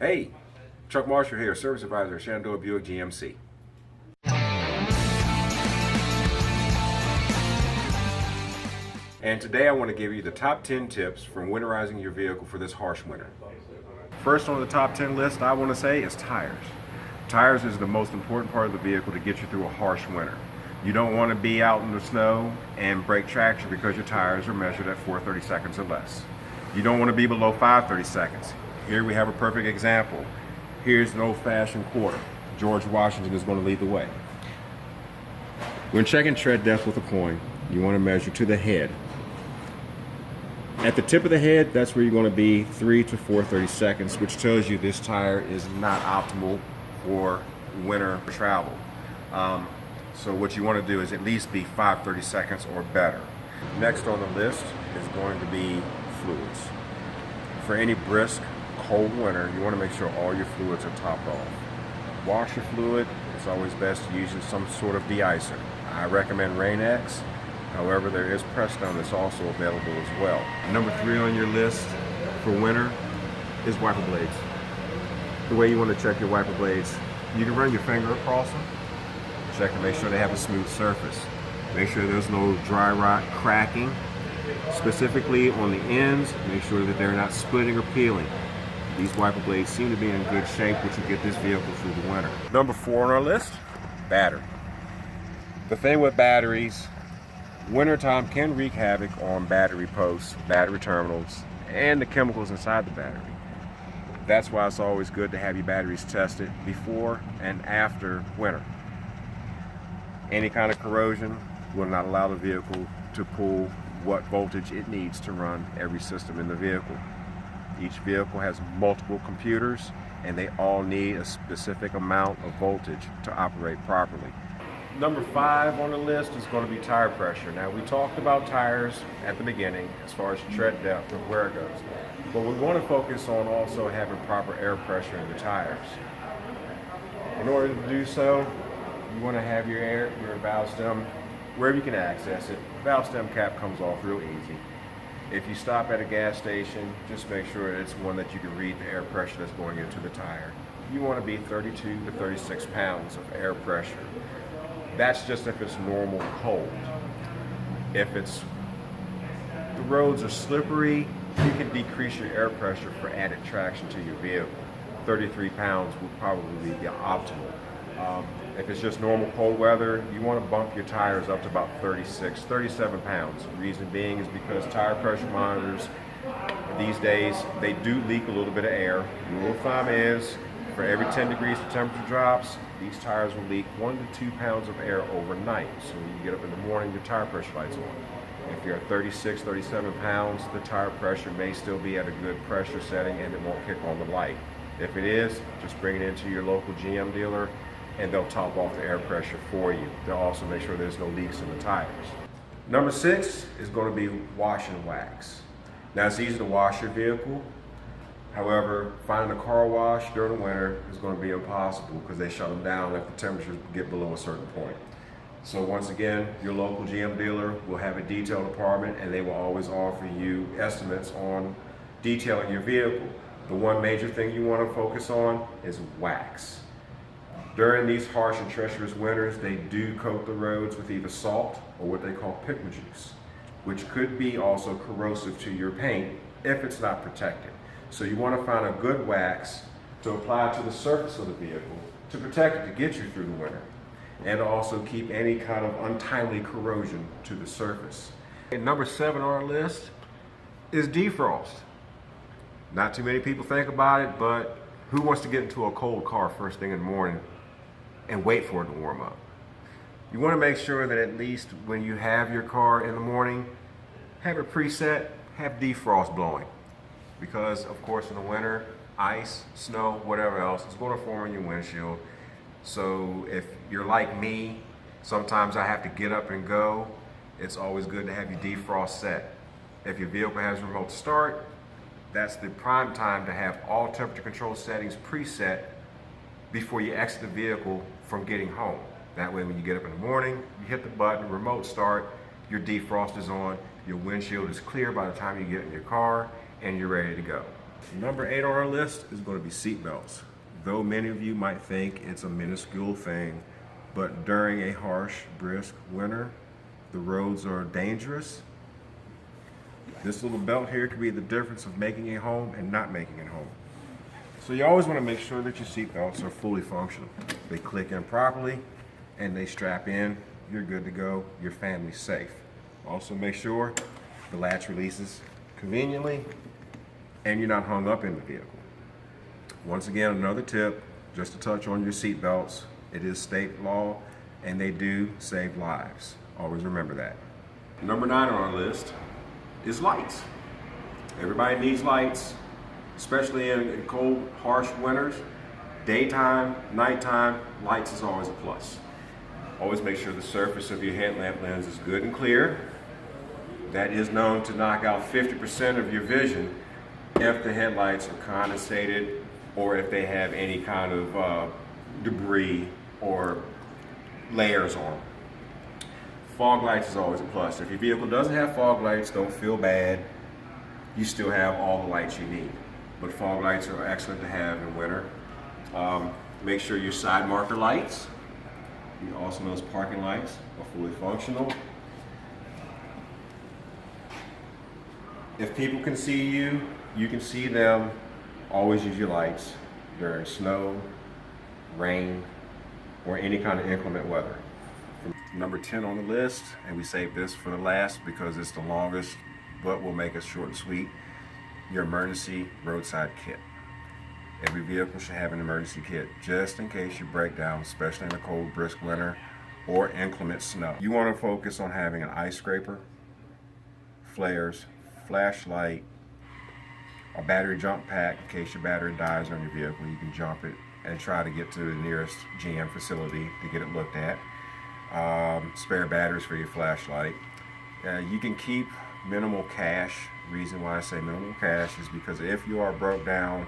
Hey, Chuck Marshall here, Service Advisor at Shenandoah Buick GMC. And today I want to give you the top 10 tips for winterizing your vehicle for this harsh winter. First on the top 10 list I want to say is tires. Tires is the most important part of the vehicle to get you through a harsh winter. You don't want to be out in the snow and break traction because your tires are measured at 430 seconds or less. You don't want to be below 530 seconds. Here we have a perfect example. Here's an old-fashioned quarter. George Washington is going to lead the way. When checking tread depth with a coin, you want to measure to the head. At the tip of the head, that's where you're going to be 3 to 430 seconds, which tells you this tire is not optimal for winter travel. So what you want to do is at least be 530 seconds or better. Next on the list is going to be fluids. For any brisk, cold winter, you want to make sure all your fluids are topped off. Washer fluid, it's always best to use some sort of de-icer. I recommend Rain-X. However, there is Prestone that's also available as well. Number 3 on your list for winter is wiper blades. The way you want to check your wiper blades, you can run your finger across them. Check to make sure they have a smooth surface. Make sure there's no dry rot cracking. Specifically on the ends, make sure that they're not splitting or peeling. These wiper blades seem to be in good shape, which will get this vehicle through the winter. Number 4 on our list, battery. The thing with batteries, wintertime can wreak havoc on battery posts, battery terminals, and the chemicals inside the battery. That's why it's always good to have your batteries tested before and after winter. Any kind of corrosion will not allow the vehicle to pull what voltage it needs to run every system in the vehicle. Each vehicle has multiple computers and they all need a specific amount of voltage to operate properly. Number 5 on the list is going to be tire pressure. Now, we talked about tires at the beginning as far as tread depth and where it goes. But we want to focus on also having proper air pressure in the tires. In order to do so, you want to have your valve stem wherever you can access it. Valve stem cap comes off real easy. If you stop at a gas station, just make sure it's one that you can read the air pressure that's going into the tire. You want to be 32 to 36 pounds of air pressure. That's just if it's normal cold. If the roads are slippery, you can decrease your air pressure for added traction to your vehicle. 33 pounds would probably be optimal. If it's just normal cold weather, you want to bump your tires up to about 36, 37 pounds. The reason being is because tire pressure monitors these days, they do leak a little bit of air. The rule of thumb is for every 10 degrees the temperature drops, these tires will leak 1 to 2 pounds of air overnight. So when you get up in the morning, your tire pressure light's on. If you're at 36, 37 pounds, the tire pressure may still be at a good pressure setting and it won't kick on the light. If it is, just bring it into your local GM dealer and they'll top off the air pressure for you. They'll also make sure there's no leaks in the tires. Number 6 is going to be wash and wax. Now, it's easy to wash your vehicle. However, finding a car wash during the winter is going to be impossible because they shut them down if the temperatures get below a certain point. So once again, your local GM dealer will have a detail department and they will always offer you estimates on detailing your vehicle. The one major thing you want to focus on is wax. During these harsh and treacherous winters, they do coat the roads with either salt or what they call pickle juice, which could be also corrosive to your paint if it's not protected. So you want to find a good wax to apply to the surface of the vehicle to protect it, to get you through the winter, and also keep any kind of untimely corrosion to the surface. And number 7 on our list is defrost. Not too many people think about it, but who wants to get into a cold car first thing in the morning and wait for it to warm up? You want to make sure that at least when you have your car in the morning, have it preset, have defrost blowing. Because of course in the winter, ice, snow, whatever else is going to form in your windshield. So if you're like me, sometimes I have to get up and go. It's always good to have your defrost set. If your vehicle has remote start, that's the prime time to have all temperature control settings preset before you exit the vehicle from getting home. That way when you get up in the morning, you hit the button, remote start, your defrost is on, your windshield is clear by the time you get in your car, and you're ready to go. Number 8 on our list is going to be seat belts. Though many of you might think it's a minuscule thing, but during a harsh, brisk winter, the roads are dangerous. This little belt here could be the difference of making a home and not making a home. So you always want to make sure that your seat belts are fully functional. They click in properly and they strap in. You're good to go. Your family's safe. Also make sure the latch releases conveniently and you're not hung up in the vehicle. Once again, another tip, just to touch on your seat belts. It is state law and they do save lives. Always remember that. Number 9 on our list is lights. Everybody needs lights, especially in cold, harsh winters. Daytime, nighttime, lights is always a plus. Always make sure the surface of your headlamp lens is good and clear. That is known to knock out 50% of your vision if the headlights are condensated or if they have any kind of debris or layers on them. Fog lights is always a plus. If your vehicle doesn't have fog lights, don't feel bad. You still have all the lights you need. But fog lights are excellent to have in winter. Make sure your side marker lights, also those parking lights, are fully functional. If people can see you, you can see them. Always use your lights during snow, rain, or any kind of inclement weather. Number 10 on the list, and we saved this for the last because it's the longest, but we'll make it short and sweet. Your emergency roadside kit. Every vehicle should have an emergency kit just in case you break down, especially in a cold, brisk winter or inclement snow. You want to focus on having an ice scraper, flares, flashlight, a battery jump pack in case your battery dies on your vehicle. You can jump it and try to get to the nearest GM facility to get it looked at. Spare batteries for your flashlight. You can keep minimal cash. Reason why I say minimal cash is because if you are broke down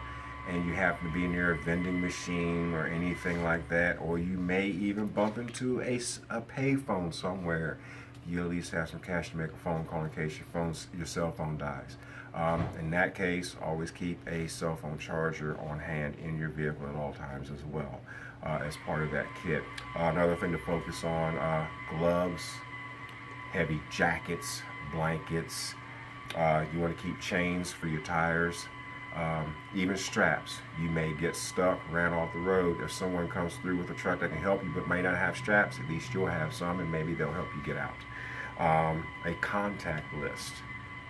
and you happen to be near a vending machine or anything like that, or you may even bump into a payphone somewhere, you at least have some cash to make a phone call in case your cell phone dies. In that case, always keep a cell phone charger on hand in your vehicle at all times as well, as part of that kit. Another thing to focus on, gloves, heavy jackets, blankets. You want to keep chains for your tires, even straps. You may get stuck, ran off the road. If someone comes through with a truck that can help you but may not have straps, at least you'll have some and maybe they'll help you get out. A contact list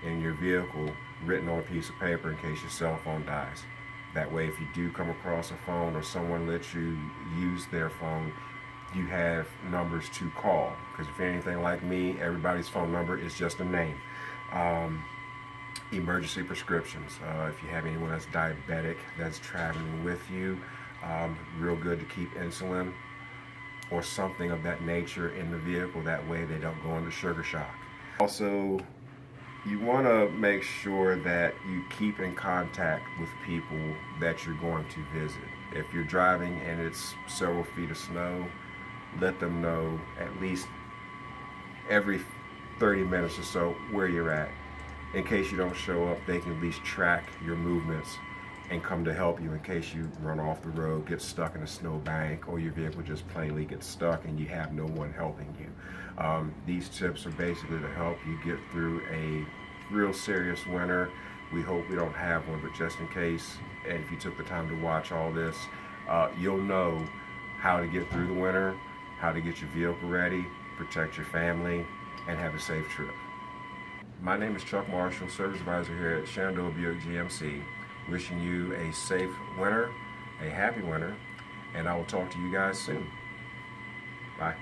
in your vehicle written on a piece of paper in case your cell phone dies. That way, if you do come across a phone or someone lets you use their phone, you have numbers to call. Because if you're anything like me, everybody's phone number is just a name. Emergency prescriptions. If you have anyone that's diabetic that's traveling with you, real good to keep insulin or something of that nature in the vehicle. That way they don't go into sugar shock. Also, you want to make sure that you keep in contact with people that you're going to visit. If you're driving and it's several feet of snow, let them know at least every 30 minutes or so where you're at. In case you don't show up, they can at least track your movements and come to help you in case you run off the road, get stuck in a snowbank, or your vehicle just plainly gets stuck and you have no one helping you. These tips are basically to help you get through a real serious winter. We hope we don't have one, but just in case, and if you took the time to watch all this, you'll know how to get through the winter, how to get your vehicle ready, protect your family, and have a safe trip. My name is Chuck Marshall, Service Advisor here at Shenandoah Buick GMC. Wishing you a safe winter, a happy winter, and I will talk to you guys soon. Bye.